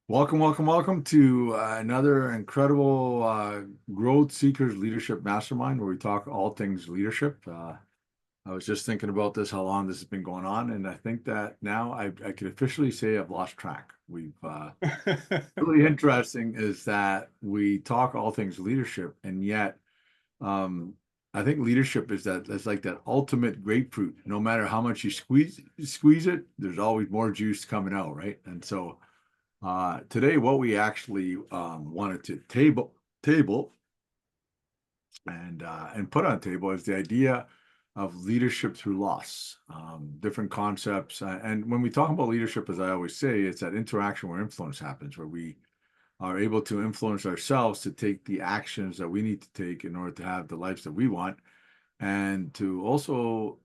Welcome, welcome, welcome to another incredible Growth Seekers Leadership Mastermind where we talk all things leadership. I was just thinking about this, how long this has been going on, and I think that now I could officially say I've lost track. We've really interesting is that we talk all things leadership, and yet um, I think leadership is that's like that ultimate grapefruit. No matter how much you squeeze it, there's always more juice coming out, right? And so today, what we actually wanted to table and put on table is the idea of leadership through loss, different concepts. And when we talk about leadership, as I always say, it's that interaction where influence happens, where we are able to influence ourselves to take the actions that we need to take in order to have the lives that we want, and to also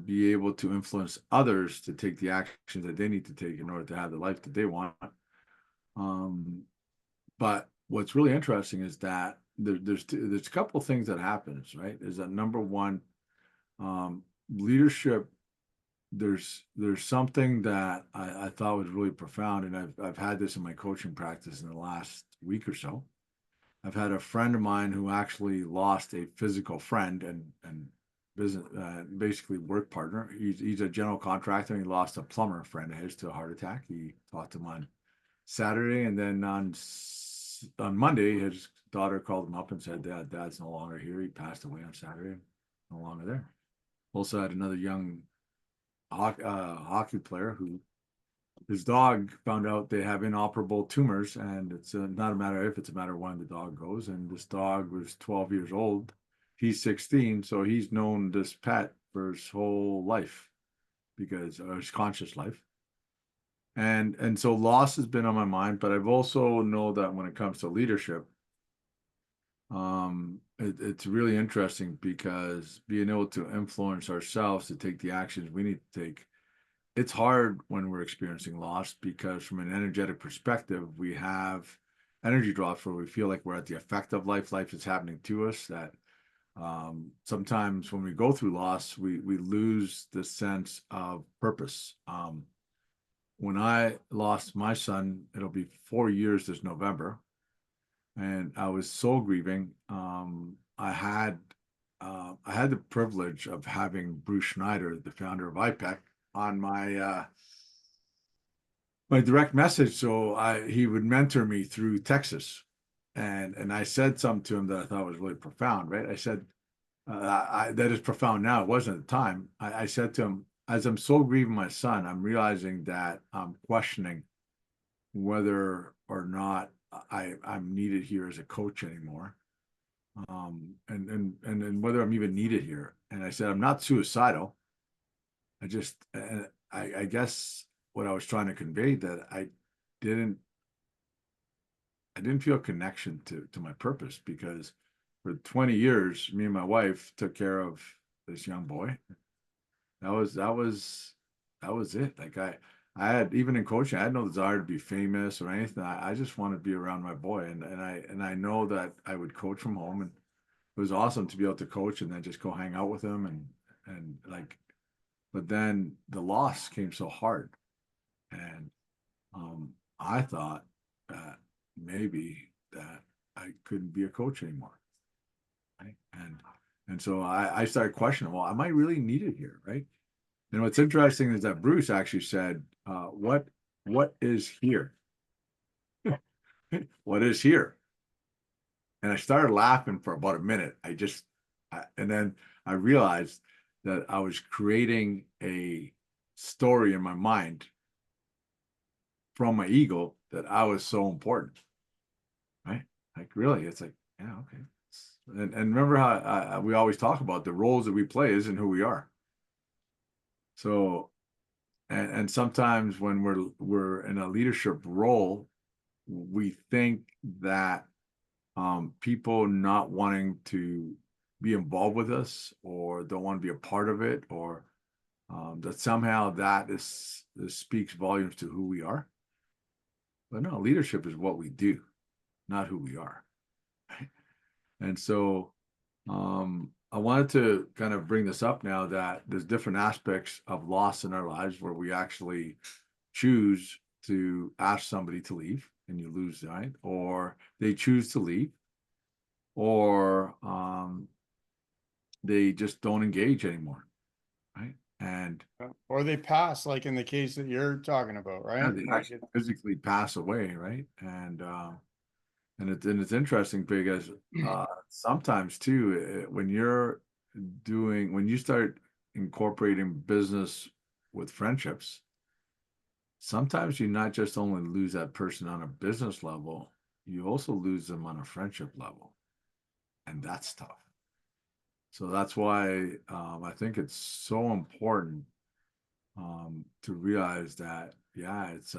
be able to influence others to take the actions that they need to take in order to have the life that they want. Um, but what's really interesting is that there's a couple of things that happens, right? Is that number one, leadership. There's something that I thought was really profound, and I've had this in my coaching practice in the last week or so. I've had a friend of mine who actually lost a physical friend and business, basically work partner. He's a general contractor, and he lost a plumber friend of his to a heart attack. He talked to him on Saturday, and then on Monday, his daughter called him up and said, Dad's no longer here. He passed away on Saturday, no longer there." Also had another young hockey player who his dog found out they have inoperable tumors, and it's not a matter if, it's a matter of when the dog goes. And this dog was 12 years old. He's 16, so he's known this pet for his whole life because his conscious life. And so loss has been on my mind, but I've also know that when it comes to leadership, it's really interesting because being able to influence ourselves to take the actions we need to take, it's hard when we're experiencing loss because from an energetic perspective, we have energy drops where we feel like we're at the effect of life. Life is happening to us that sometimes when we go through loss, we lose the sense of purpose. When I lost my son, it'll be 4 years this November, and I was soul grieving. I had the privilege of having Bruce Schneider, the founder of IPEC, on my direct message. So he would mentor me through Texas, and I said something to him that I thought was really profound. Right? I said that is profound now. It wasn't at the time. I said to him, as I'm so grieving my son, I'm realizing that I'm questioning whether or not I'm needed here as a coach anymore, and whether I'm even needed here. And I said I'm not suicidal. I just I guess what I was trying to convey that didn't I didn't feel a connection to my purpose because for 20 years, me and my wife took care of this young boy. That was it. Like I had, even in coaching, I had no desire to be famous or anything. I just wanted to be around my boy, and I know that I would coach from home, and it was awesome to be able to coach and then just go hang out with him and like. But then the loss came so hard, and I thought that maybe that I couldn't be a coach anymore, right? And so I started questioning, well, am I really needed here, right? And what's interesting is that Bruce actually said, what is here? What is here?" And I started laughing for about a minute. And then I realized that I was creating a story in my mind from my ego that I was so important, right? Like really, it's like, yeah, okay. And remember how we always talk about the roles that we play isn't who we are. So, and sometimes when we're in a leadership role, we think that people not wanting to be involved with us or don't want to be a part of it, or that somehow this speaks volumes to who we are. But no, leadership is what we do, not who we are. Right? And so I wanted to kind of bring this up now that there's different aspects of loss in our lives where we actually choose to ask somebody to leave. and you lose, right? Or they choose to leave, or they just don't engage anymore, right? And Or they pass, like in the case that you're talking about, yeah, right? they Like actually physically pass away, right? And it's interesting because sometimes too, when you start incorporating business with friendships, sometimes you not just only lose that person on a business level, you also lose them on a friendship level, and that's tough. So that's why I think it's so important to realize that, yeah, it's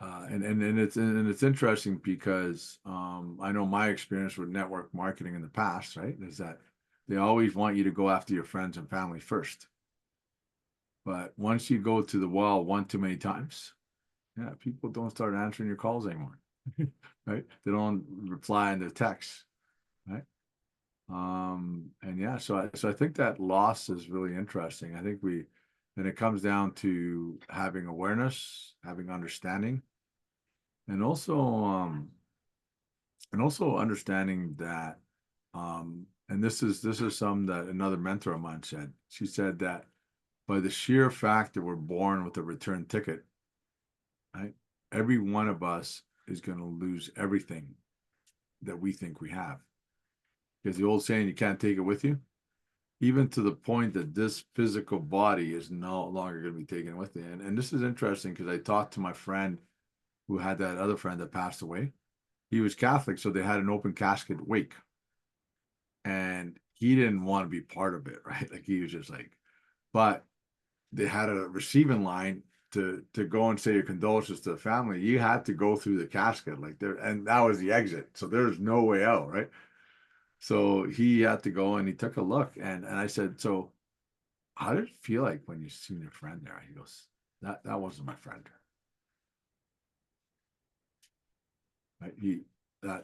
and it's interesting because I know my experience with network marketing in the past, right, is that they always want you to go after your friends and family first. But once you go to the well one too many times, yeah, people don't start answering your calls anymore, right? They don't reply in their texts, right? And yeah, so I think that loss is really interesting. I think and it comes down to having awareness, having understanding, and also understanding that and this is some that another mentor of mine said. She said that by the sheer fact that we're born with a return ticket, right? Every one of us is going to lose everything that we think we have. Because the old saying, you can't take it with you, even to the point that this physical body is no longer going to be taken with you. And this is interesting because I talked to my friend who had that other friend that passed away. He was Catholic, so they had an open casket wake. And he didn't want to be part of it, right? Like he was just like, but they had a receiving line to go and say your condolences to the family. You had to go through the casket, like there, and that was the exit. So there's no way out, right? So he had to go and he took a look, and I said, so how did it feel like when you seen your friend there? He goes, that wasn't my friend. Right?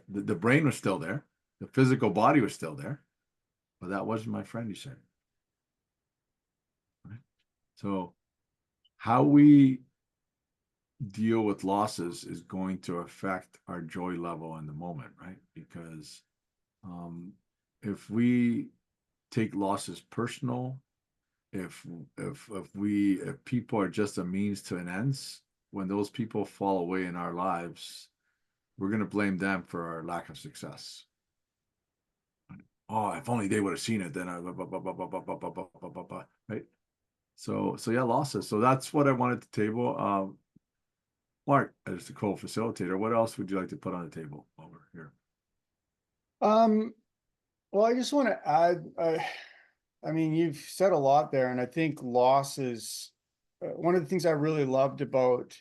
The brain was still there, the physical body was still there, but that wasn't my friend. He said, right? So how we deal with losses is going to affect our joy level in the moment, right? Because um, if we take losses personal, if if people are just a means to an ends, when those people fall away in our lives, we're going to blame them for our lack of success. Oh, if only they would have seen it, then I, right? So yeah, losses. So that's what I wanted to table. Mark, as the co-facilitator, what else would you like to put on the table over here? um, well, I just want to add, I mean, you've said a lot there, and I think loss is one of the things I really loved about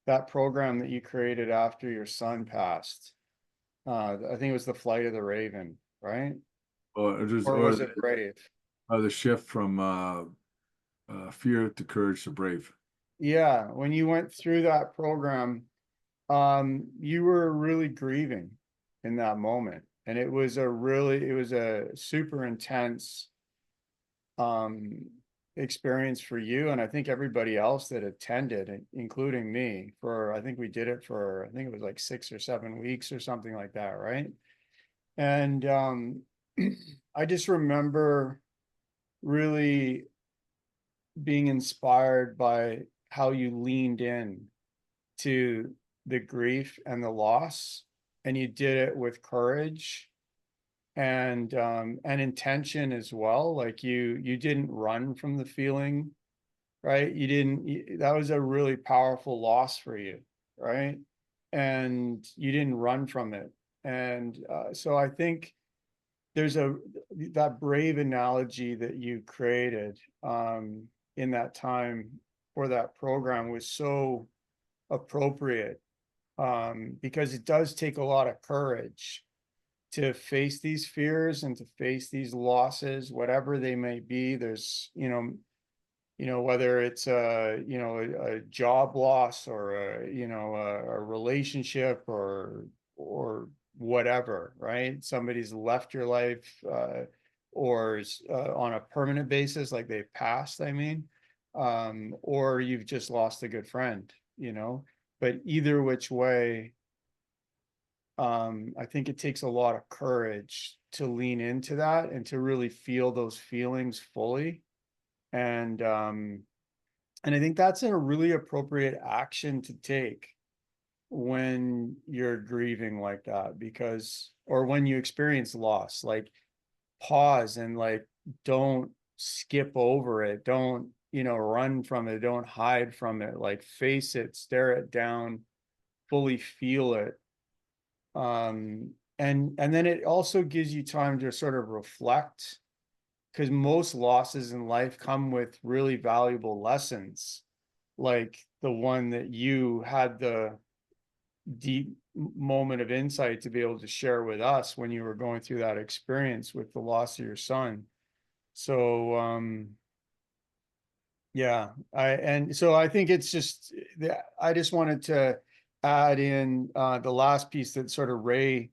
that program that you created after your son passed. I think it was the Flight of the Raven, right? Or was it Brave? Or the shift from fear to courage to brave. Yeah, when you went through that program, you were really grieving in that moment, and it was a super intense um experience for you, and I think everybody else that attended, including me, for I think we did it for I think it was like 6 or 7 weeks or something like that, right? And I just remember really being inspired by how you leaned in to the grief and the loss, and you did it with courage and intention as well. Like you didn't run from the feeling, right? You didn't, that was a really powerful loss for you, right? And you didn't run from it. And so I think there's that brave analogy that you created in that time for that program was so appropriate, because it does take a lot of courage to face these fears and to face these losses, whatever they may be. There's, whether it's a job loss or a relationship or whatever, right? Somebody's left your life, or on a permanent basis, like they've passed, I mean, or you've just lost a good friend, you know. But either which way, I think it takes a lot of courage to lean into that and to really feel those feelings fully. And and I think that's a really appropriate action to take when you're grieving like that, because, or when you experience loss, like pause and like don't skip over it, don't, run from it, don't hide from it, like face it, stare it down, fully feel it. And then it also gives you time to sort of reflect, because most losses in life come with really valuable lessons, like the one that you had the deep moment of insight to be able to share with us when you were going through that experience with the loss of your son. So yeah, I think it's just I just wanted to add in the last piece that sort of Ray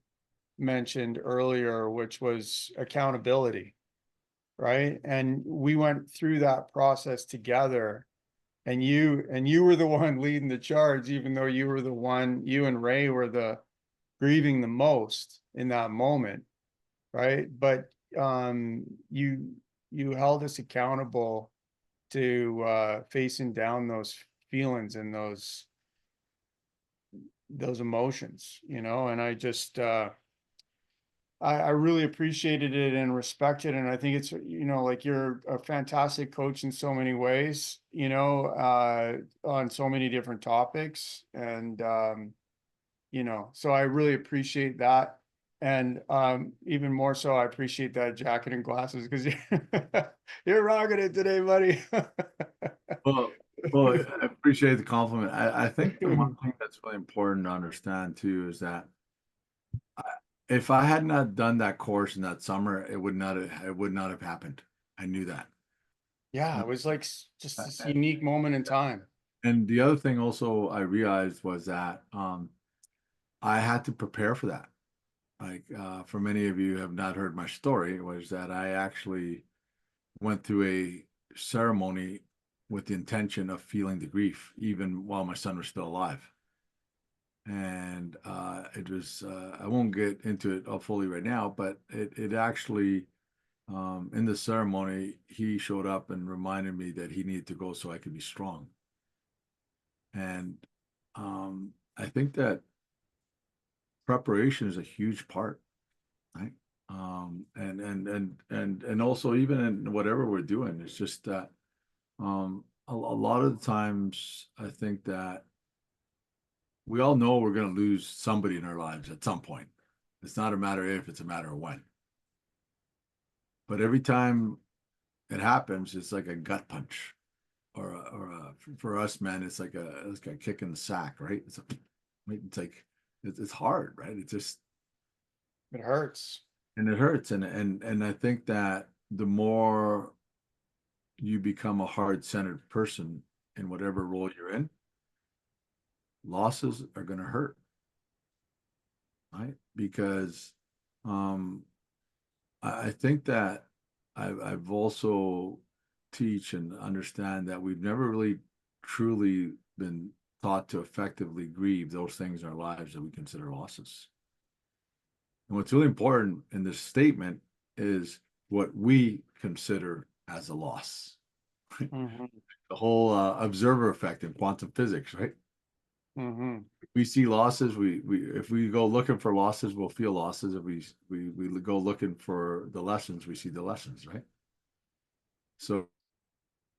mentioned earlier, which was accountability, right? And we went through that process together, and you were the one leading the charge, even though you and Ray were the grieving the most in that moment, right? But you held us accountable to facing down those feelings and those emotions, and I just I really appreciated it and respected it. And I think it's, like you're a fantastic coach in so many ways, on so many different topics. And, so I really appreciate that. And even more so, I appreciate that jacket and glasses, because you're rocking it today, buddy. Well, well, I appreciate the compliment. I think the one thing that's really important to understand too is that I, if I had not done that course in that summer, it would not have happened. I knew that. Yeah, Uh, it was like just this uh, unique moment in time. And the other thing also I realized was that I had to prepare for that. Like for many of you who have not heard my story, was that I actually went through a ceremony with the intention of feeling the grief, even while my son was still alive. And it was, I won't get into it all fully right now, but it actually, in the ceremony, he showed up and reminded me that he needed to go so I could be strong. And I think that preparation is a huge part, right? And also even in whatever we're doing, it's just that a lot of the times I think that we all know we're going to lose somebody in our lives at some point. It's not a matter if, it's a matter of when. But every time it happens, it's like a gut punch, for us men, it's like a kick in the sack, right? It's like it's hard, right? It just It hurts. and it hurts, and I think that the more you become a hard-centered person in whatever role you're in, losses are going to hurt, right? Because um, I think that I've also teach and understand that we've never really truly been taught to effectively grieve those things in our lives that we consider losses. And what's really important in this statement is what we consider as a loss. Hmm. The whole observer effect in quantum physics, right? Hmm. We see losses. We if we go looking for losses, we'll feel losses. If we go looking for the lessons, we see the lessons, right? So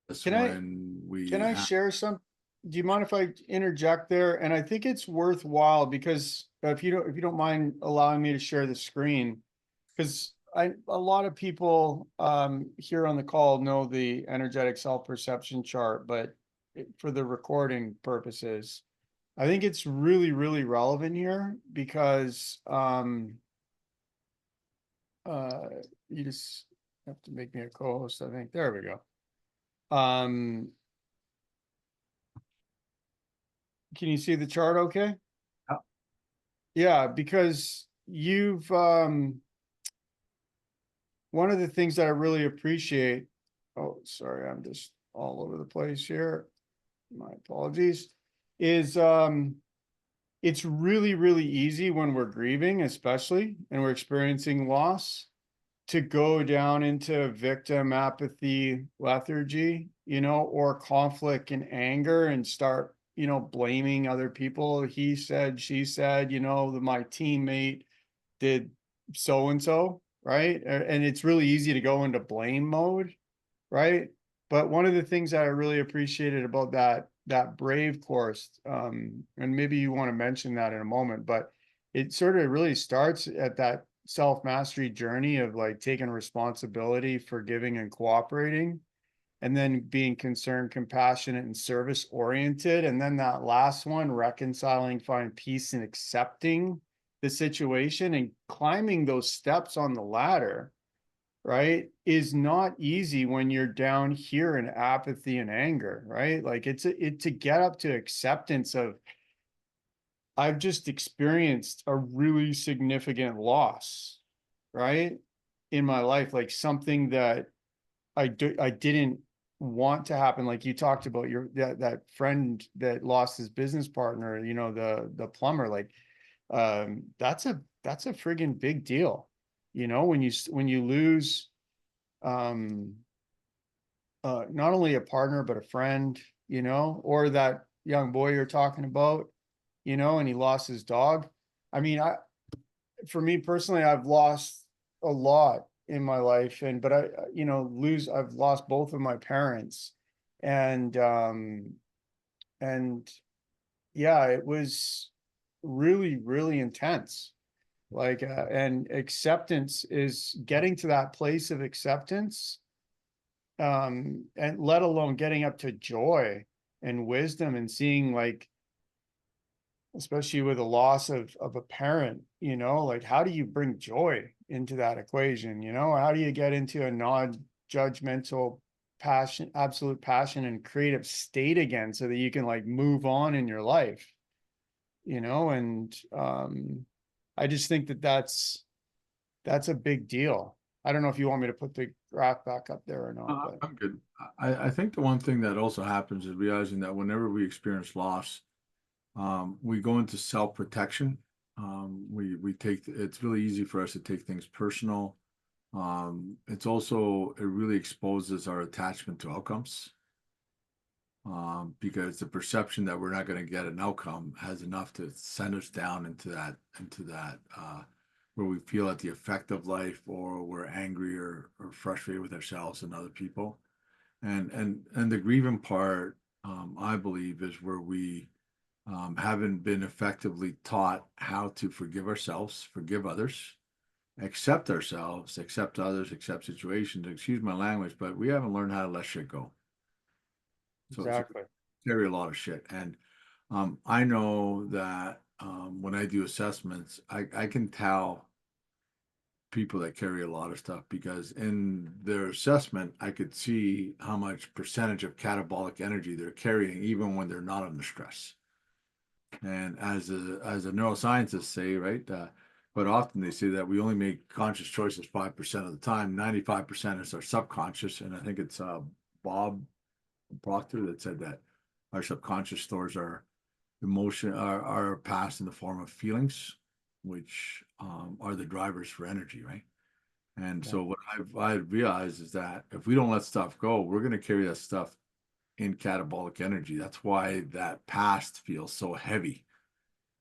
that's Can I when can we I have. share some? Do you mind if I interject there? And I think it's worthwhile, because if you don't mind allowing me to share the screen, because a lot of people here on the call know the energetic self-perception chart, but for the recording purposes, I think it's really, really relevant here, because uh you just have to make me a co-host, I think. There we go. Um can you see the chart okay? Yeah, because you've one of the things that I really appreciate. Oh, sorry, I'm just all over the place here. My apologies. is it's really, really easy when we're grieving, especially, and we're experiencing loss, to go down into victim apathy, lethargy, or conflict and anger, and start, blaming other people. He said, she said, my teammate did so and so, right? And it's really easy to go into blame mode, right? But one of the things that I really appreciated about that Brave course, and maybe you want to mention that in a moment, but it sort of really starts at that self-mastery journey of like taking responsibility, forgiving and cooperating, and then being concerned, compassionate, and service oriented. And then that last one, reconciling, find peace and accepting the situation, and climbing those steps on the ladder, right, is not easy when you're down here in apathy and anger, right? Like it to get up to acceptance of, I've just experienced a really significant loss, right, in my life, like something that I didn't want to happen. Like you talked about that friend that lost his business partner, the plumber, like that's a friggin' big deal, when you lose um not only a partner but a friend, or that young boy you're talking about, and he lost his dog. I mean, for me personally, I've lost a lot in my life, and but I've lost both of my parents, and and yeah, it was really, really intense. Like and acceptance is getting to that place of acceptance, and let alone getting up to joy and wisdom, and seeing, like, especially with a loss of a parent, like how do you bring joy into that equation? How do you get into a non-judgmental passion, absolute passion and creative state again, so that you can like move on in your life, and I just think that that's a big deal. I don't know if you want me to put the graph back up there or not, but I'm good. I think the one thing that also happens is realizing that whenever we experience loss, we go into self-protection. We take, it's really easy for us to take things personal. It's also, it really exposes our attachment to outcomes. Because the perception that we're not going to get an outcome has enough to send us down into that where we feel at the effect of life, or we're angry or frustrated with ourselves and other people. And the grieving part, I believe, is where we haven't been effectively taught how to forgive ourselves, forgive others, accept ourselves, accept others, accept situations. Excuse my language, but we haven't learned how to let shit go. So exactly. carry a lot of shit. And I know that when I do assessments, I can tell people that carry a lot of stuff, because in their assessment, I could see how much percentage of catabolic energy they're carrying, even when they're not under stress. And as a neuroscientists say, right, but often they say that we only make conscious choices 5% of the time. 95% is our subconscious, and I think it's Bob Proctor that said that our subconscious stores our emotion, our past in the form of feelings, which are the drivers for energy, right? And Yeah. so what I've realized is that if we don't let stuff go, we're going to carry that stuff in catabolic energy. That's why that past feels so heavy.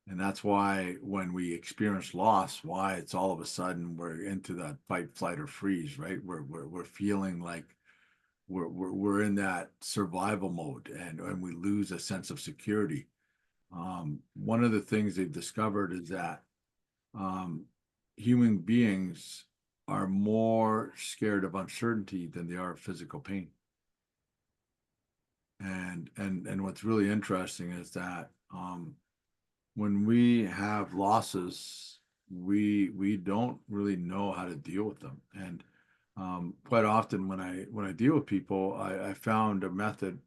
And that's why when we experience loss, why it's all of a sudden we're into that fight, flight, or freeze, right? We're feeling like we're in that survival mode, and we lose a sense of security. One of the things they've discovered is that um, human beings are more scared of uncertainty than they are of physical pain. And what's really interesting is that when we have losses, we don't really know how to deal with them. And quite often when I deal with people, I found a method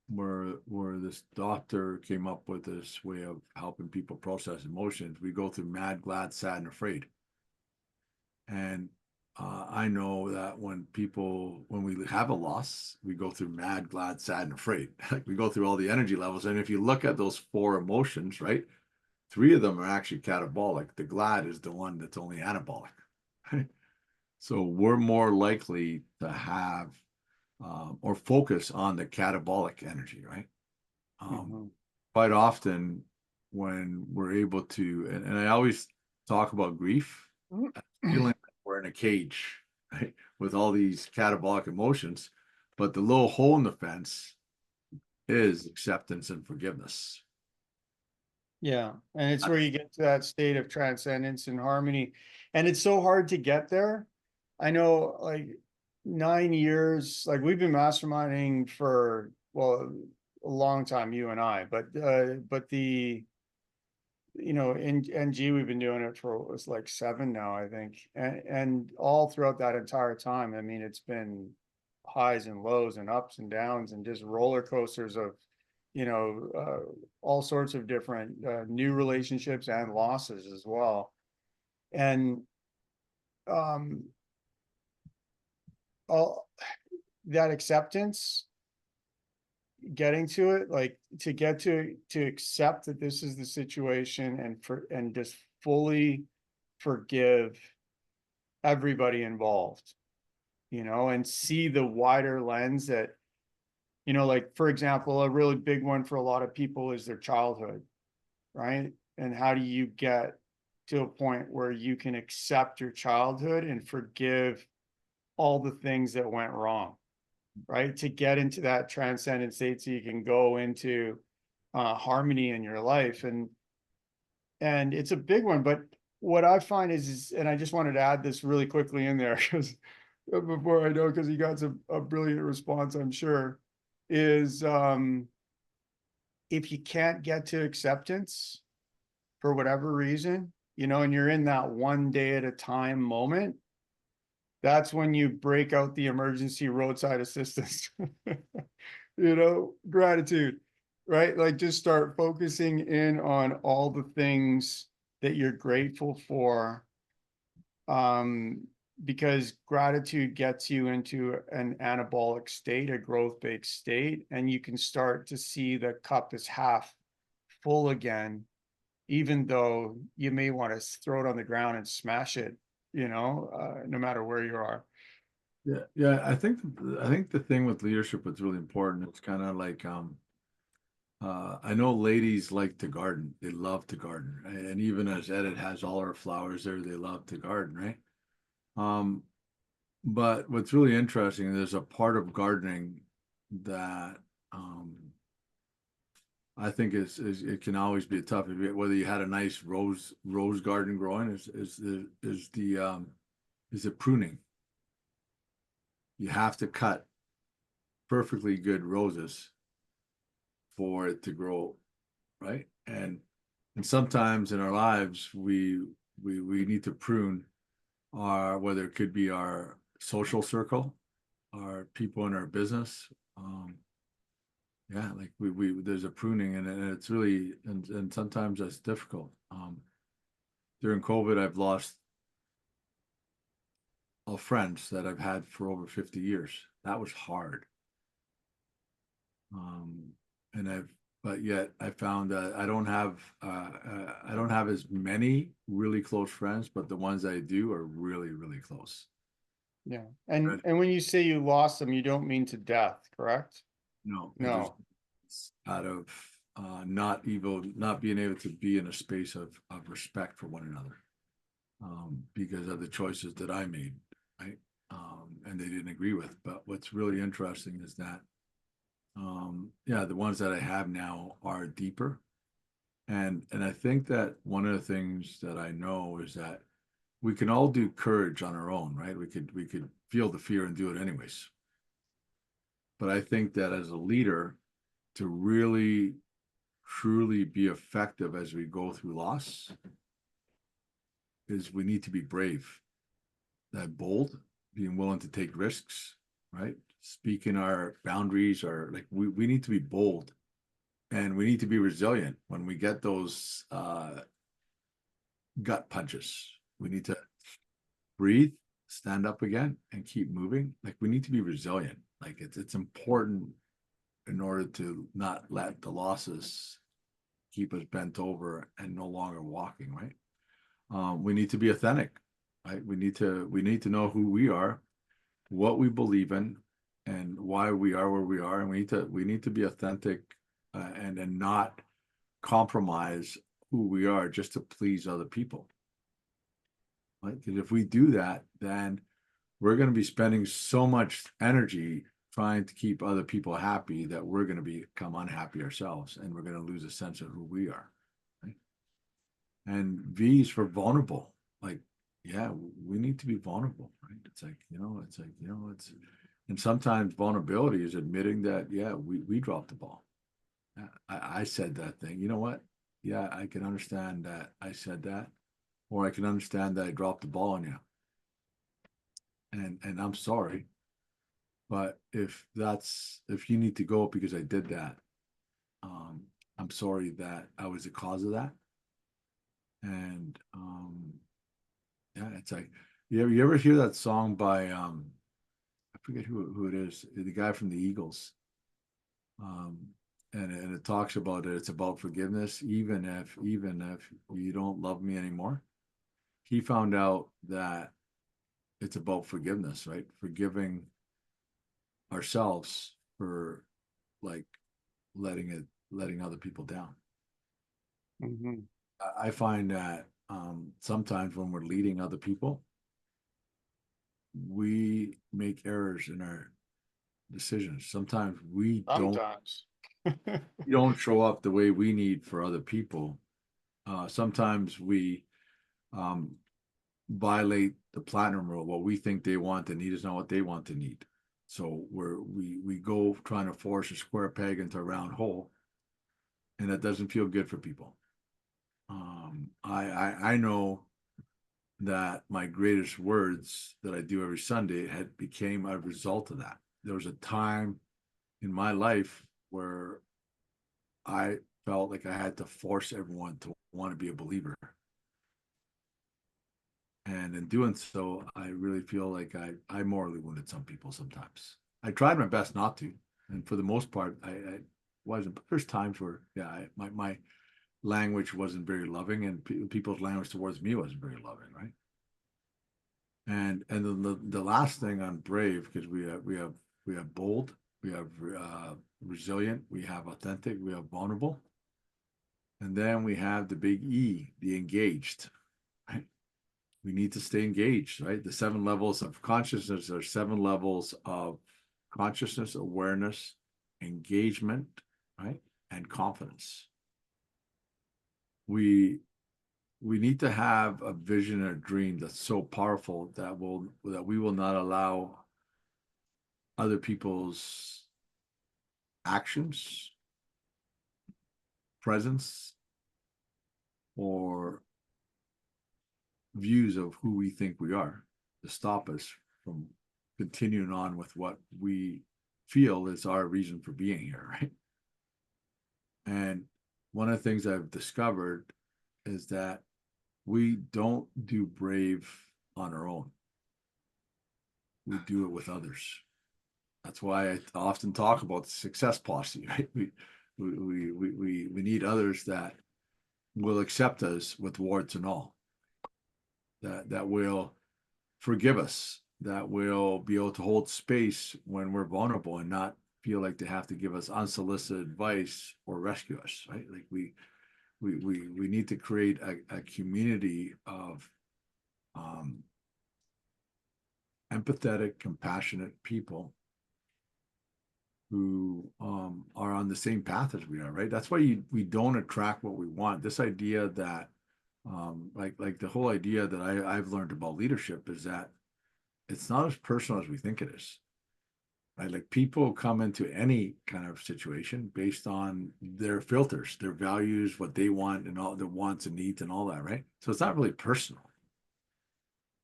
where this doctor came up with this way of helping people process emotions. We go through mad, glad, sad, and afraid. And I know that when we have a loss, we go through mad, glad, sad, and afraid. Like we go through all the energy levels. And if you look at those four emotions, right, three of them are actually catabolic. The glad is the one that's only anabolic. Right? So we're more likely to have or focus on the catabolic energy, right? Um, Mhm. quite often when we're able to, and I always talk about grief, feeling like we're in a cage, right, with all these catabolic emotions, but the little hole in the fence is acceptance and forgiveness. Yeah, and it's where you get to that state of transcendence and harmony, and it's so hard to get there. I know, like 9 years, like we've been masterminding for, well, a long time, you and I, but in NG we've been doing it for it's like 7 now, I think, and all throughout that entire time, I mean, it's been highs and lows and ups and downs and just roller coasters of all sorts of different new relationships and losses as well. And um, all that acceptance, getting to it, like to get to accept that this is the situation and just fully forgive everybody involved, and see the wider lens that, like for example, a really big one for a lot of people is their childhood, right? And how do you get to a point where you can accept your childhood and forgive all the things that went wrong, right? To get into that transcendent state so you can go into harmony in your life. And it's a big one, but what I find is, and I just wanted to add this really quickly in there because before I know, because you got a brilliant response, I'm sure, is if you can't get to acceptance for whatever reason, and you're in that one day at a time moment, that's when you break out the emergency roadside assistance, gratitude, right? Like just start focusing in on all the things that you're grateful for. Because gratitude gets you into an anabolic state, a growth-based state, and you can start to see the cup is half full again, even though you may want to throw it on the ground and smash it, no matter where you are. Yeah, yeah. I think the thing with leadership that's really important. It's kind of like I know ladies like to garden. They love to garden, right? And even as Edit has all her flowers there, they love to garden, right? Um, but what's really interesting, there's a part of gardening that I think is it can always be tough. Whether you had a nice rose garden growing, is the pruning. You have to cut perfectly good roses for it to grow, right? And sometimes in our lives we need to prune our, whether it could be our social circle, our people in our business. Yeah, like we there's a pruning, and it's really, and sometimes that's difficult. During COVID, I've lost all friends that I've had for over 50 years. That was hard. Um, and but yet I found that I don't have as many really close friends, but the ones I do are really, really close. Yeah. And Right. and when you say you lost them, you don't mean to death, correct? No, it was No. out of not being able to be in a space of respect for one another, because of the choices that I made, right? And they didn't agree with. But what's really interesting is that, yeah, the ones that I have now are deeper. And I think that one of the things that I know is that we can all do courage on our own, right? We could feel the fear and do it anyways. But I think that as a leader, to really truly be effective as we go through loss, is we need to be brave, that bold, being willing to take risks, right? Speaking our boundaries, or like we need to be bold, and we need to be resilient when we get those gut punches. We need to breathe, stand up again and keep moving. Like we need to be resilient. Like it's important in order to not let the losses keep us bent over and no longer walking, right? We need to be authentic, right? We need to know who we are, what we believe in, and why we are where we are, and we need to be authentic, and not compromise who we are just to please other people, right? Because if we do that, then we're going to be spending so much energy trying to keep other people happy that we're going to become unhappy ourselves, and we're going to lose a sense of who we are, right? And V is for vulnerable. Like, yeah, we need to be vulnerable, right? It's and sometimes vulnerability is admitting that, yeah, we dropped the ball. Yeah, I said that thing. You know what? Yeah, I can understand that I said that, or I can understand that I dropped the ball on you. And I'm sorry. But if you need to go because I did that, um, I'm sorry that I was the cause of that. And yeah, it's like you ever hear that song by I forget who it is, the guy from the Eagles. Um, and it talks about it, it's about forgiveness, even if you don't love me anymore. He found out that it's about forgiveness, right? Forgiving ourselves for like letting other people down. Mhm. I find that sometimes when we're leading other people, we make errors in our decisions. Sometimes Sometimes. we don't show up the way we need for other people. Sometimes we um, violate the platinum rule. What we think they want to need is not what they want to need. So we go trying to force a square peg into a round hole, and that doesn't feel good for people. I know that my greatest words that I do every Sunday had became a result of that. There was a time in my life where I felt like I had to force everyone to want to be a believer. And in doing so, I really feel like I morally wounded some people sometimes. I tried my best not to. And for the most part, I wasn't. But there's times where, yeah, my language wasn't very loving, and people's language towards me wasn't very loving, right? And then the last thing on brave, because we have bold, we have resilient, we have authentic, we have vulnerable, and then we have the big E, the engaged, right? We need to stay engaged, right? The 7 levels of consciousness are 7 levels of consciousness, awareness, engagement, right? And confidence. We we need to have a vision or dream that's so powerful that we will not allow other people's actions, presence, or views of who we think we are to stop us from continuing on with what we feel is our reason for being here, right? And one of the things I've discovered is that we don't do brave on our own. We do it with others. That's why I often talk about the success posse, right? We need others that will accept us with warts and all, that will forgive us, that will be able to hold space when we're vulnerable and not feel like they have to give us unsolicited advice or rescue us, right? Like we need to create a community of um, empathetic, compassionate people who are on the same path as we are, right? That's why we don't attract what we want. This idea that, like the whole idea that I've learned about leadership is that it's not as personal as we think it is, right? Like people come into any kind of situation based on their filters, their values, what they want, and all their wants and needs and all that, right? So it's not really personal,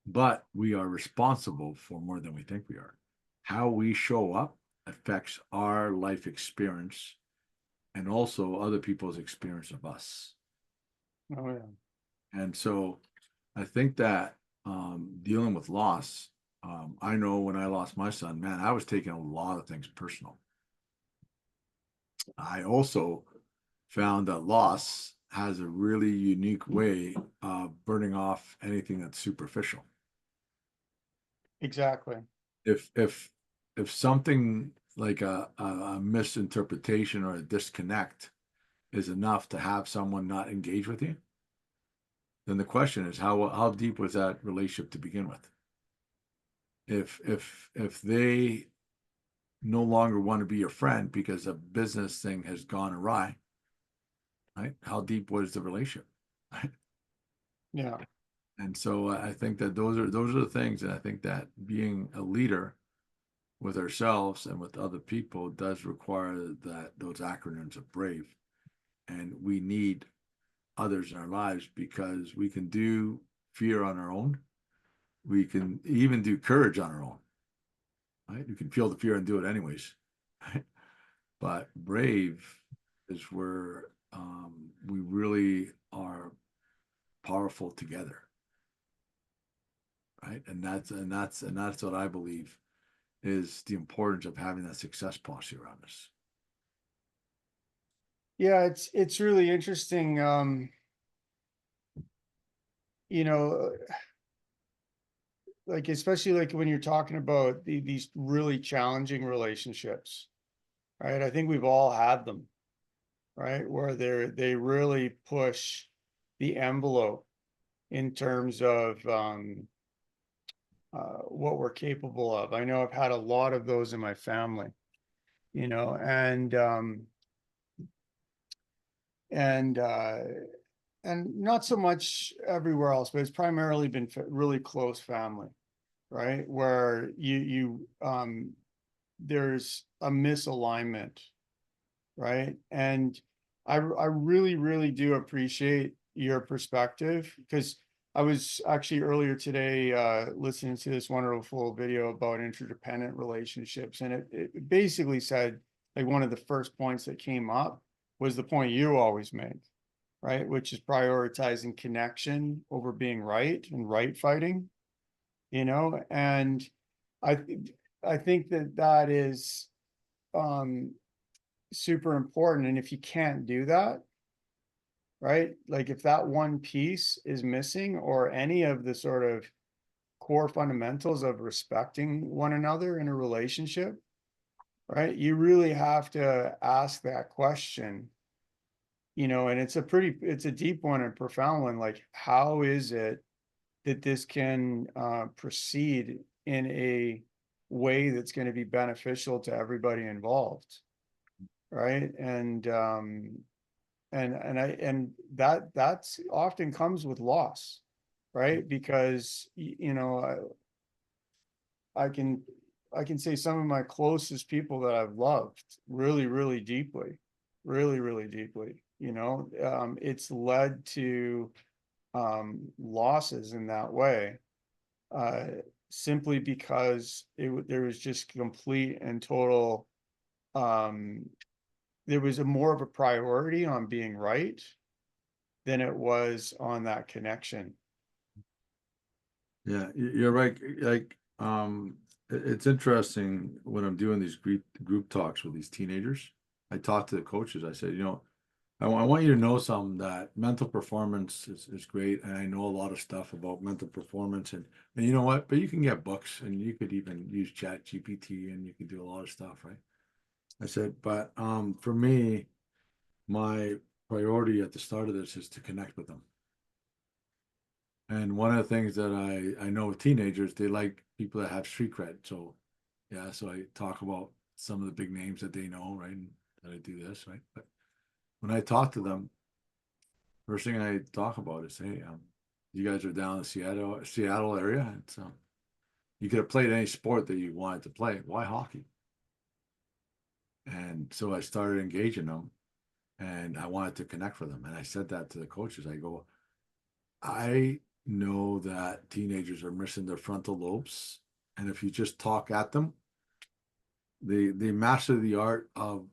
but we are responsible for more than we think we are. How we show up affects our life experience and also other people's experience of us. Oh yeah. And so I think that dealing with loss I know when I lost my son, man, I was taking a lot of things personal. I also found that loss has a really unique way of burning off anything that's superficial. Exactly. If if if something like a misinterpretation or a disconnect is enough to have someone not engage with you, then the question is how deep was that relationship to begin with? If they no longer want to be your friend because a business thing has gone awry, right? How deep was the relationship? Right? Yeah. And so I think that those are the things, and I think that being a leader with ourselves and with other people does require that those acronyms of brave, and we need others in our lives because we can do fear on our own. We can even do courage on our own, right? You can feel the fear and do it anyways, right? But brave is where we really are powerful together, right? And that's what I believe is the importance of having that success posse around us. Yeah, it's really interesting. You know, like especially like when you're talking about these really challenging relationships, right? I think we've all had them, right? Where they really push the envelope in terms of what we're capable of. I know I've had a lot of those in my family, you know, and and not so much everywhere else, but it's primarily been really close family, right? Where there's a misalignment, right? And I really, really do appreciate your perspective because I was actually earlier today listening to this wonderful video about interdependent relationships, and it basically said like one of the first points that came up was the point you always make, right? Which is prioritizing connection over being right and right fighting, you know, and I I think that that is um super important. And if you can't do that, right? Like if that one piece is missing or any of the sort of core fundamentals of respecting one another in a relationship, right? You really have to ask that question, you know, and it's a deep one and profound one. Like, how is it that this can proceed in a way that's going to be beneficial to everybody involved, right? And that's often comes with loss, right? Because you know I can I can say some of my closest people that I've loved really really deeply, really really deeply, you know, it's led to losses in that way, uh simply because there was just complete and total um there was a more of a priority on being right than it was on that connection. Yeah, you're right. Like, it's interesting when I'm doing these group talks with these teenagers. I talk to the coaches. I said, I want you to know something that mental performance is great, and I know a lot of stuff about mental performance, and you know what? But you can get books, and you could even use Chat GPT, and you can do a lot of stuff, right? I said, but for me, my priority at the start of this is to connect with them. And one of the things that I know with teenagers, they like people that have street cred. So yeah, so I talk about some of the big names that they know, right? And that I do this, right? But when I talk to them, first thing I talk about is, hey, you guys are down in the Seattle area, and so you could have played any sport that you wanted to play. Why hockey? And so I started engaging them, and I wanted to connect with them. And I said that to the coaches. I go, I know that teenagers are missing their frontal lobes, and if you just talk at them, they master the art of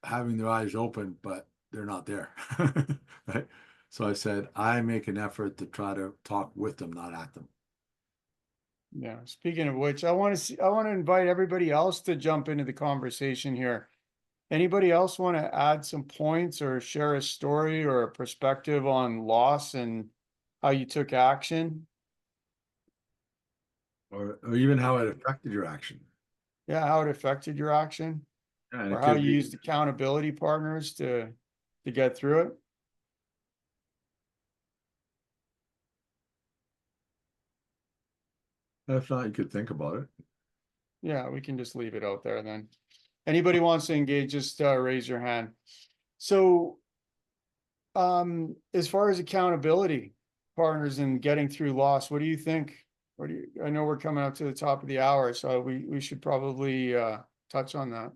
having their eyes open, but they're not there. Right? So I said, I make an effort to try to talk with them, not at them. Yeah. Speaking of which, I want to invite everybody else to jump into the conversation here. Anybody else want to add some points or share a story or a perspective on loss and how you took action? or even how it affected your action. Yeah, how it affected your action Yeah, and or it how could you be. used accountability partners to get through it? If not, you could think about it. Yeah, we can just leave it out there then. Anybody wants to engage, just raise your hand. So, as far as accountability partners and getting through loss, what do you think? What do you, I know we're coming up to the top of the hour, so we should probably touch on that.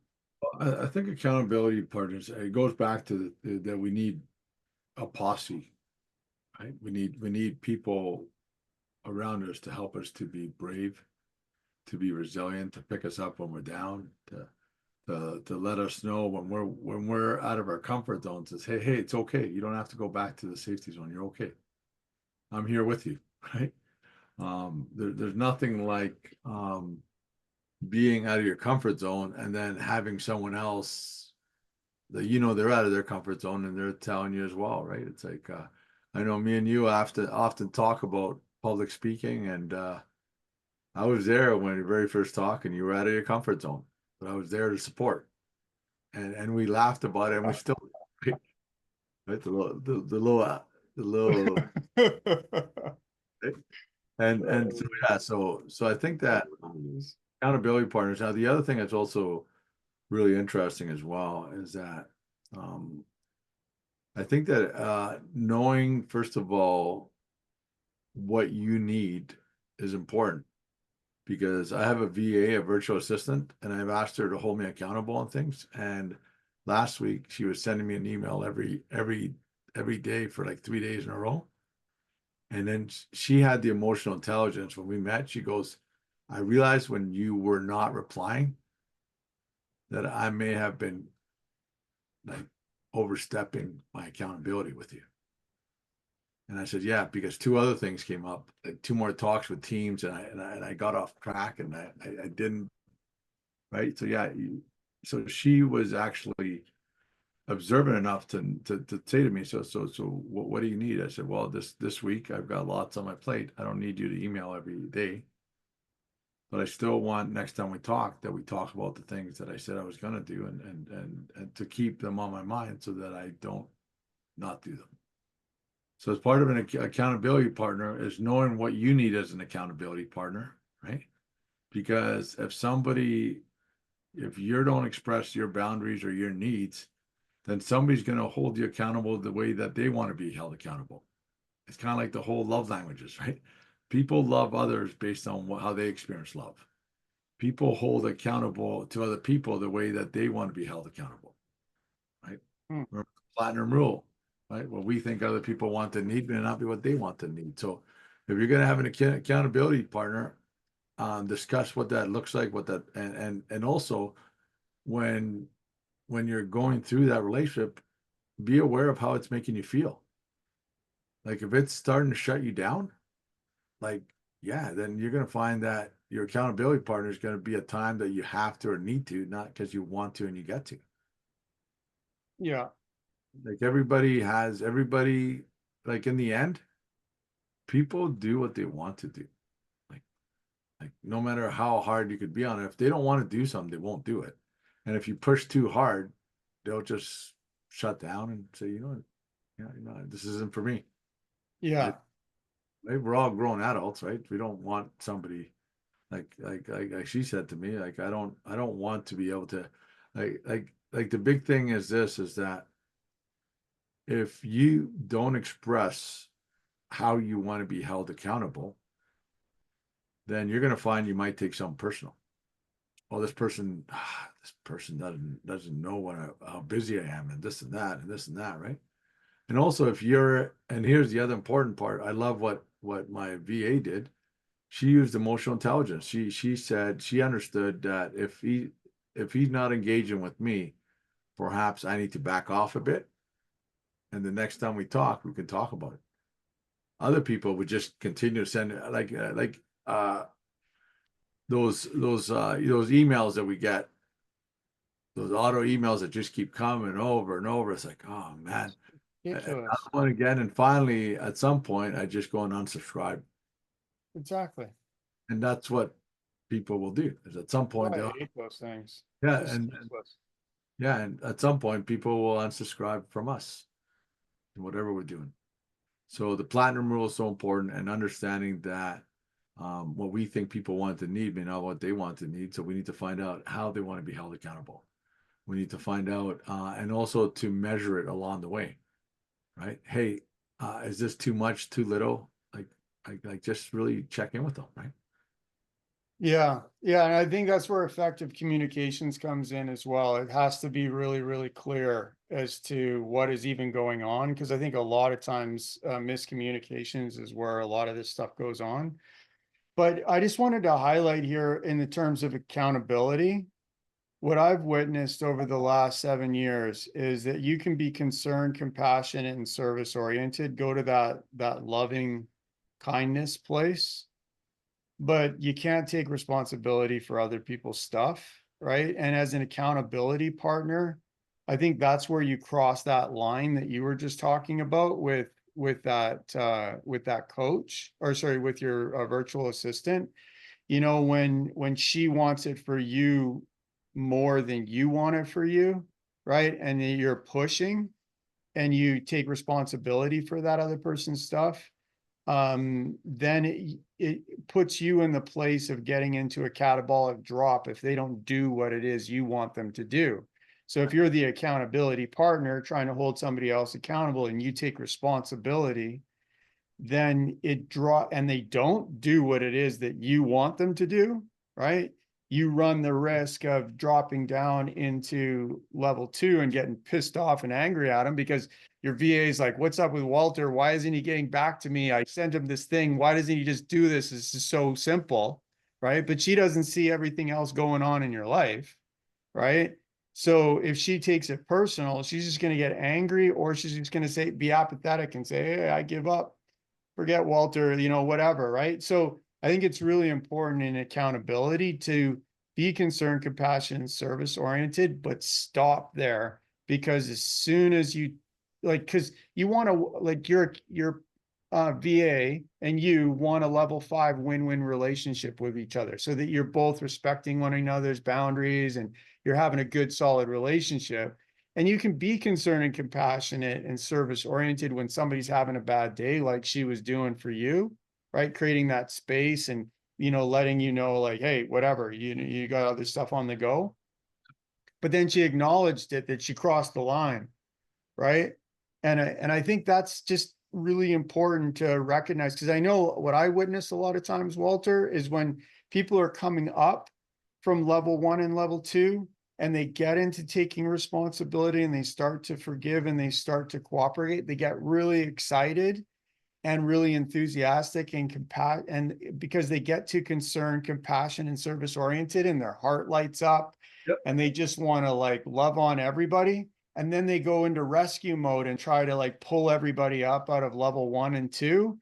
I think accountability partners, it goes back to that we need a posse, right? We need people around us to help us to be brave, to be resilient, to pick us up when we're down, to let us know when we're out of our comfort zone, to say, hey, it's okay. You don't have to go back to the safety zone. You're okay. I'm here with you, right? There's nothing like being out of your comfort zone and then having someone else that they're out of their comfort zone and they're telling you as well, right? It's like I know me and you have to often talk about public speaking, and I was there when you very first talk and you were out of your comfort zone, but I was there to support, and we laughed about it, and we still right the little right? And so yeah, so I think that accountability partners. Now the other thing that's also really interesting as well is that um, I think that knowing, first of all, what you need is important, because I have a VA, a virtual assistant, and I've asked her to hold me accountable on things. And last week she was sending me an email every day for like 3 days in a row. And then she had the emotional intelligence when we met. She goes, I realized when you were not replying that I may have been like overstepping my accountability with you. And I said, yeah, because two other things came up, like two more talks with teams, and I got off track, and I didn't, right. So yeah, so she was actually observant enough to say to me, so what do you need? I said, well, this week I've got lots on my plate. I don't need you to email every day, but I still want next time we talk that we talk about the things that I said I was going to do, and to keep them on my mind so that I don't not do them. So as part of an accountability partner is knowing what you need as an accountability partner, right? Because if you don't express your boundaries or your needs, then somebody's going to hold you accountable the way that they want to be held accountable. It's kind of like the whole love languages, right? People love others based on how they experience love. People hold accountable to other people the way that they want to be held accountable, right? Hmm. Remember the platinum rule, right? What we think other people want to need may not be what they want to need. So if you're going to have an accountability partner, discuss what that looks like, what that, and also when you're going through that relationship, be aware of how it's making you feel. Like if it's starting to shut you down, like, yeah, then you're going to find that your accountability partner is going to be a time that you have to or need to, not because you want to and you get to. Yeah. Like everybody, like in the end, people do what they want to do. Like, like no matter how hard you could be on it, if they don't want to do something, they won't do it. And if you push too hard, they'll just shut down and say, yeah, this isn't for me. Right? Yeah. Right? We're all grown adults, right? We don't want somebody like she said to me, like I don't want to be able to like the big thing is this is that if you don't express how you want to be held accountable, then you're going to find you might take something personal. Oh, this person doesn't know how busy I am, and this and that and this and that, right? And also, and here's the other important part. I love what my VA did. She used emotional intelligence. She said she understood that if he's not engaging with me, perhaps I need to back off a bit. And the next time we talk, we can talk about it. Other people would just continue to send like those emails that we get, those auto emails that just keep coming over and over. It's like, oh man, another Ridiculous. one again. And finally, at some point, I just go and unsubscribe, Exactly. and that's what people will do. Is at some Oh, point I they'll, hate those things. yeah, Just useless. yeah, and at some point people will unsubscribe from us, whatever we're doing. So the platinum rule is so important, and understanding that what we think people want to need may not what they want to need. So we need to find out how they want to be held accountable. We need to find out, and also to measure it along the way, right? Hey, is this too much, too little? Like just really check in with them, right? Yeah, yeah, and I think that's where effective communications comes in as well. It has to be really, really clear as to what is even going on, because I think a lot of times miscommunications is where a lot of this stuff goes on. But I just wanted to highlight here in the terms of accountability, what I've witnessed over the last 7 years is that you can be concerned, compassionate, and service oriented, go to that loving kindness place, but you can't take responsibility for other people's stuff, right? And as an accountability partner, I think that's where you cross that line that you were just talking about with that coach, or sorry, with your virtual assistant. You know, when she wants it for you more than you want it for you, right? And then you're pushing and you take responsibility for that other person's stuff, then it puts you in the place of getting into a catabolic drop if they don't do what it is you want them to do. So if you're the accountability partner trying to hold somebody else accountable and you take responsibility, then and they don't do what it is that you want them to do, right? You run the risk of dropping down into level 2 and getting pissed off and angry at them because your VA is like, what's up with Walter? Why isn't he getting back to me? I sent him this thing. Why doesn't he just do this? This is so simple, right? But she doesn't see everything else going on in your life, right? So if she takes it personal, she's just going to get angry, or she's just going to be apathetic and say, hey, I give up, forget Walter, whatever, right? So I think it's really important in accountability to be concerned, compassionate, and service oriented, but stop there, because as soon as you because you want to, like, your VA and you want a level 5 win-win relationship with each other, so that you're both respecting one another's boundaries and you're having a good, solid relationship. And you can be concerned and compassionate and service oriented when somebody's having a bad day, like she was doing for you, right? Creating that space and, letting you know, like, hey, whatever, you got other stuff on the go. But then she acknowledged it, that she crossed the line, right? And I think that's just really important to recognize, because I know what I witness a lot of times, Walter, is when people are coming up from level 1 and level 2, and they get into taking responsibility and they start to forgive and they start to cooperate, they get really excited and really enthusiastic and because they get to concern, compassion, and service oriented, and their heart lights up Yep. and they just want to like love on everybody. And then they go into rescue mode and try to like pull everybody up out of level 1 and 2.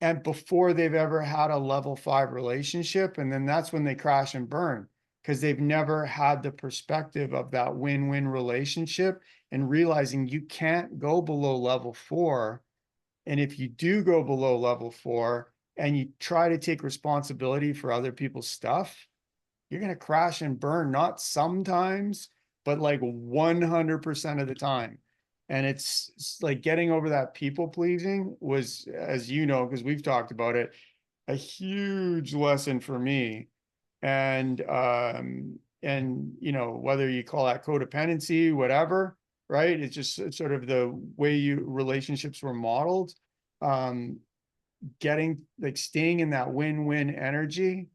And before they've ever had a level 5 relationship. And then that's when they crash and burn, because they've never had the perspective of that win-win relationship and realizing you can't go below level 4. And if you do go below level 4 and you try to take responsibility for other people's stuff, you're going to crash and burn, not sometimes, but like 100% of the time. And it's like getting over that people pleasing was, as you know, because we've talked about it, a huge lesson for me. And whether you call that codependency, whatever, right? It's sort of the way relationships were modeled. Um, staying in that win-win energy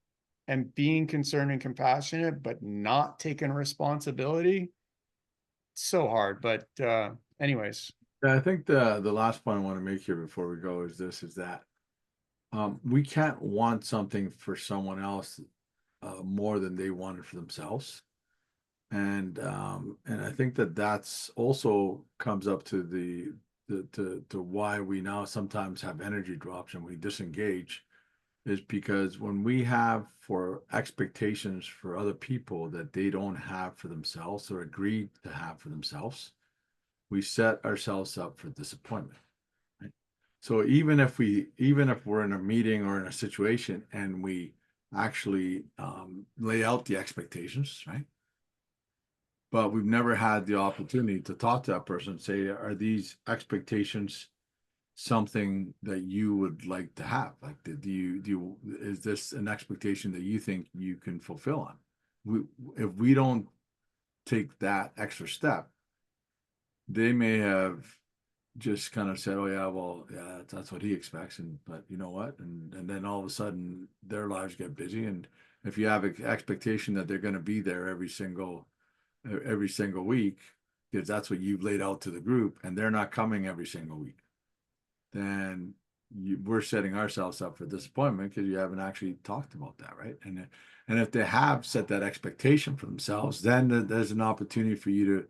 and being concerned and compassionate, but not taking responsibility. It's so hard. But anyways. Yeah, I think the last point I want to make here before we go is this: is that we can't want something for someone else more than they want it for themselves. And I think that that's also comes up to to why we now sometimes have energy drops and we disengage, is because when we have for expectations for other people that they don't have for themselves or agree to have for themselves, we set ourselves up for disappointment. Right? So even if we're in a meeting or in a situation and we actually lay out the expectations, right? But we've never had the opportunity to talk to that person and say, are these expectations something that you would like to have? Like, is this an expectation that you think you can fulfill on? We, if we don't take that extra step, they may have just kind of said, "Oh yeah, well, yeah, that's what he expects," and but you know what? And then all of a sudden, their lives get busy, and if you have an expectation that they're going to be there every single week, because that's what you've laid out to the group, and they're not coming every single week, then we're setting ourselves up for disappointment because you haven't actually talked about that, right? And if they have set that expectation for themselves, then there's an opportunity for you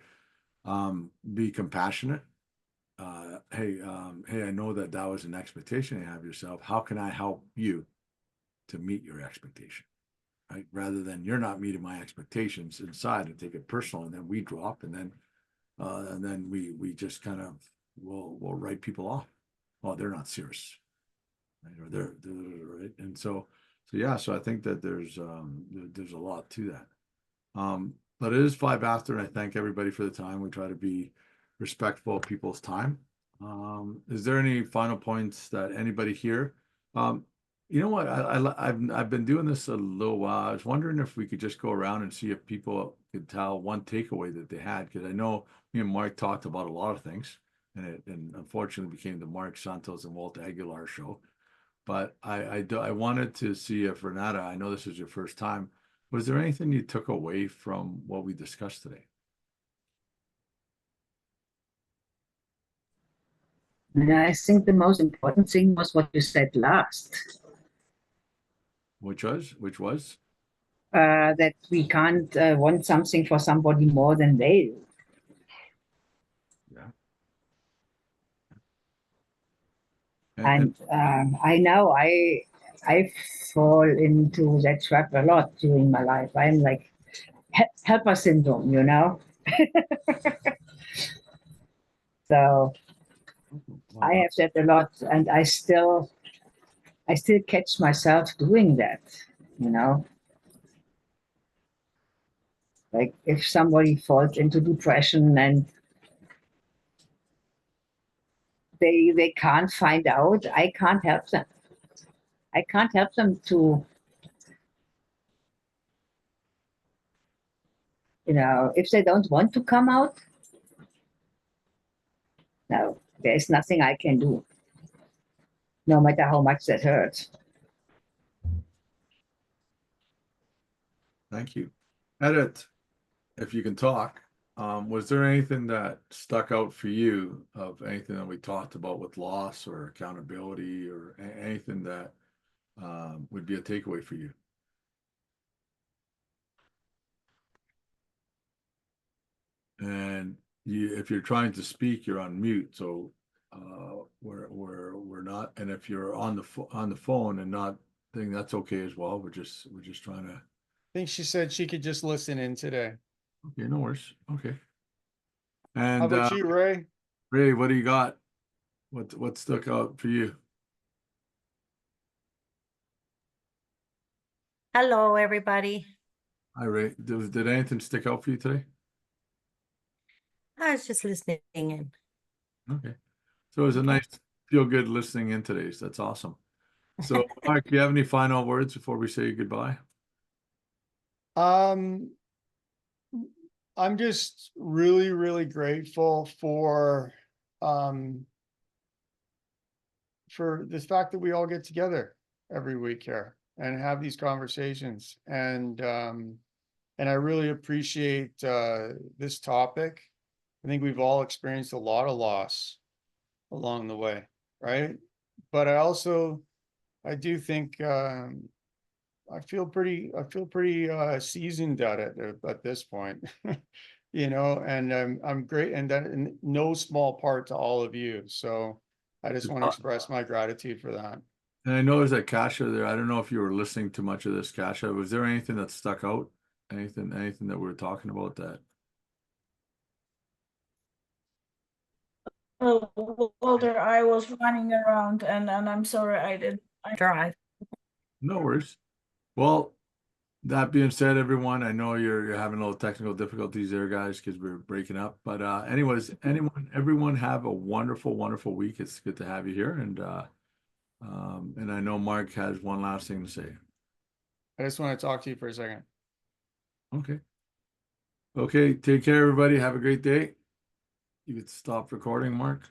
to be compassionate. Hey, I know that that was an expectation you have yourself. How can I help you to meet your expectation? Right? Rather than you're not meeting my expectations inside and take it personal, and then we drop, and then we just kind of will write people off. Oh, they're not serious, right? Or they're right. And so yeah, so I think that there's a lot to that. But it is 5 after, and I thank everybody for the time. We try to be respectful of people's time. Is there any final points that anybody here? Um, you know what? I've been doing this a little while. I was wondering if we could just go around and see if people could tell one takeaway that they had, because I know me and Mark talked about a lot of things, and it unfortunately became the Marc, Santos, and Walt Aguilar show. But I wanted to see if Renata, I know this is your first time, was there anything you took away from what we discussed today? And I think the most important thing was what you said last, Which was? that we can't want something for somebody more than they do. Yeah. And I know I fall into that trap a lot during my life. I'm like helper syndrome, you know. So I Wow. have that a lot, and I still catch myself doing that, you know. Like if somebody falls into depression and they can't find out, I can't help them. I can't help them to, you know, if they don't want to come out, no, there's nothing I can do, no matter how much that hurts. Thank you. Edit, if you can talk. Was there anything that stuck out for you of anything that we talked about with loss or accountability or anything that would be a takeaway for you? And if you're trying to speak, you're on mute. So we're not. And if you're on the phone and not thing, that's okay as well. We're just trying to. I think she said she could just listen in today. Okay, no worries. Okay. How And about you, Ray? Ray, what do you got? What stuck out for you? Hello, everybody. Hi, Ray. Did anything stick out for you today? I was just listening in. Okay. So it was a Okay. nice feel good listening in today. So that's awesome. So Mark, do you have any final words before we say goodbye? Um, I'm just really, really grateful for the fact that we all get together every week here and have these conversations. And I really appreciate this topic. I think we've all experienced a lot of loss along the way, right? But I do think I feel pretty seasoned at it at this point, you know, and I'm great, and that in no small part to all of you. So I just want to express my gratitude for that. And I noticed that Kasha there, I don't know if you were listening to much of this, Kasha. Was there anything that stuck out? Anything that we were talking about that? Oh, Walter, I was running around and I'm sorry I Drive. No worries. Well, that being said, everyone, I know you're having a little technical difficulties there, guys, because we're breaking up. But anyways, everyone have a wonderful, wonderful week. It's good to have you here. And I know Mark has one last thing to say. I just want to talk to you for a second. Okay. Okay, take care, everybody. Have a great day. You can stop recording, Mark.